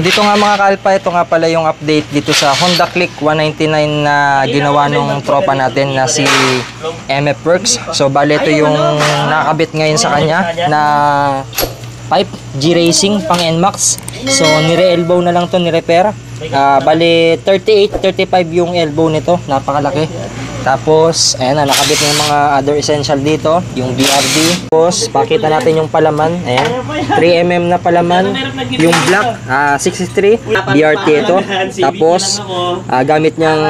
So dito nga mga kalpa, ito nga pala yung update dito sa Honda Click 199 na ginawa nung tropa natin na si MF Works. So bali ito yung nakakabit ngayon sa kanya na pipe G-Racing pang NMAX. So nire-elbow na lang to, nire-repair. Bali 38-35 yung elbow nito, napakalaki. Tapos ayan na, nakabit na yung mga other essential dito, yung BRD. Tapos pakita natin yung palaman, ayan, 3mm na palaman. Yung black 63 BRT ito. Tapos gamit niyang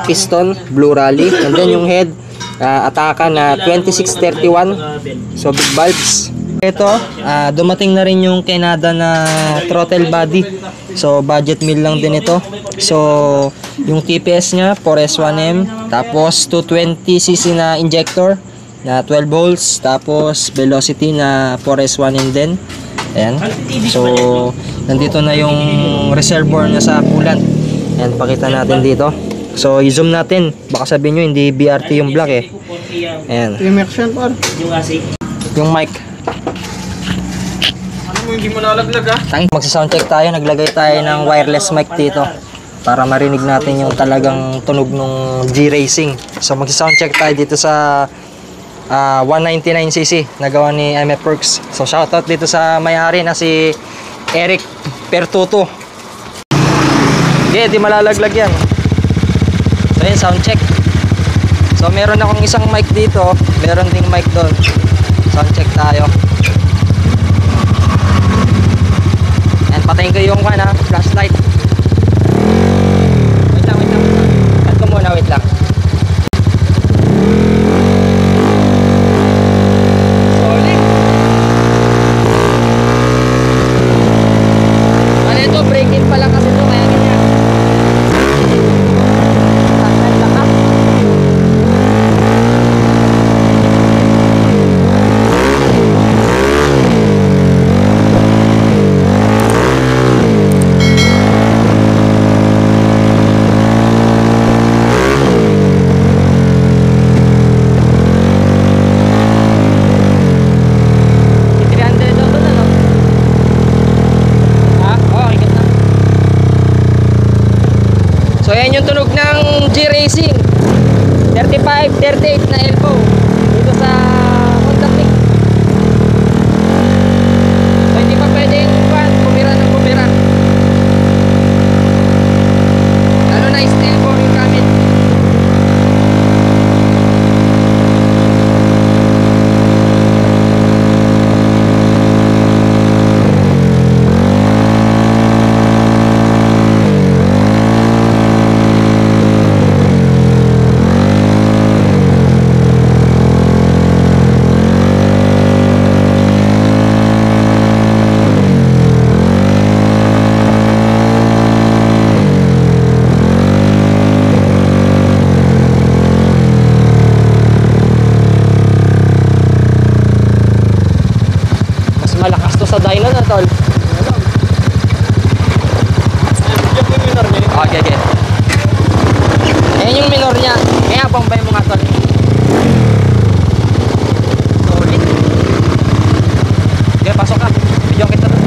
piston Blue Rally. And then yung head Ataka na 2631, so big valves. Ito, dumating na rin yung Canada na throttle body. So budget meal lang din ito. So yung TPS nya 4S1M, tapos 220cc na injector na 12 volts, tapos velocity na 4S1M din. Ayan. So nandito na yung reservoir nya sa coolant. Ayan, pakita natin dito. So i-zoom natin, baka sabihin nyo hindi BRT yung black eh. Ayan. Yung mic. Hindi mo nalaglag ah. Magsa-sound check tayo, naglagay tayo ng wireless mic dito para marinig natin yung talagang tunog ng G-Racing. So magsa-sound check tayo dito sa 199cc na gawa ni MF Works. So shoutout dito sa may-ari na si Eric Pertuto. Okay, di malalaglag yan. So yun, sound check. So meron akong isang mic dito, meron ding mic doon. Sound check tayo. Patayin ko yung flashlight. Wait lang. Cut ko muna, wait lang. Solid. Ano ito, break-in pa lang kasi ito, kaya ganyan. Sasal lang ah. So yan yung tunog ng G-Racing 35-38 na elbow dito sa Honda Click. So hindi pa pwedeng kumira ng kumira, lalo na steel bore yung gamit. Malakas to sa dyno na tol. Okay. Ayan yung minor nya. Kaya pambay mo nga tol. Solid. Okay, pasok ka. Video kita to.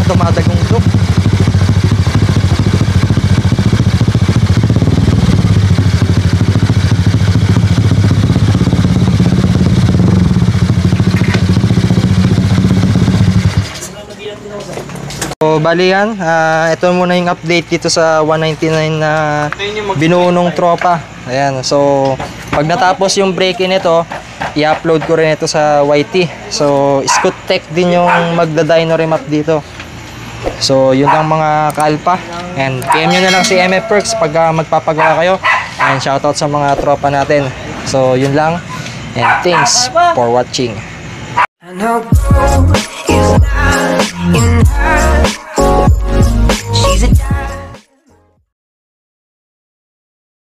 Tumadag yung look. So bali yan, ito muna yung update dito sa 199 na binuo nung tropa. Ayan, so pag natapos yung break-in nito, i-upload ko rin ito sa YT. So Scoot Tech din yung magda-dyno remap dito. So yun lang mga kalpa. And PM nyo na lang si MF Works pag magpapagawa kayo. And shoutout sa mga tropa natin. So yun lang. And thanks for watching.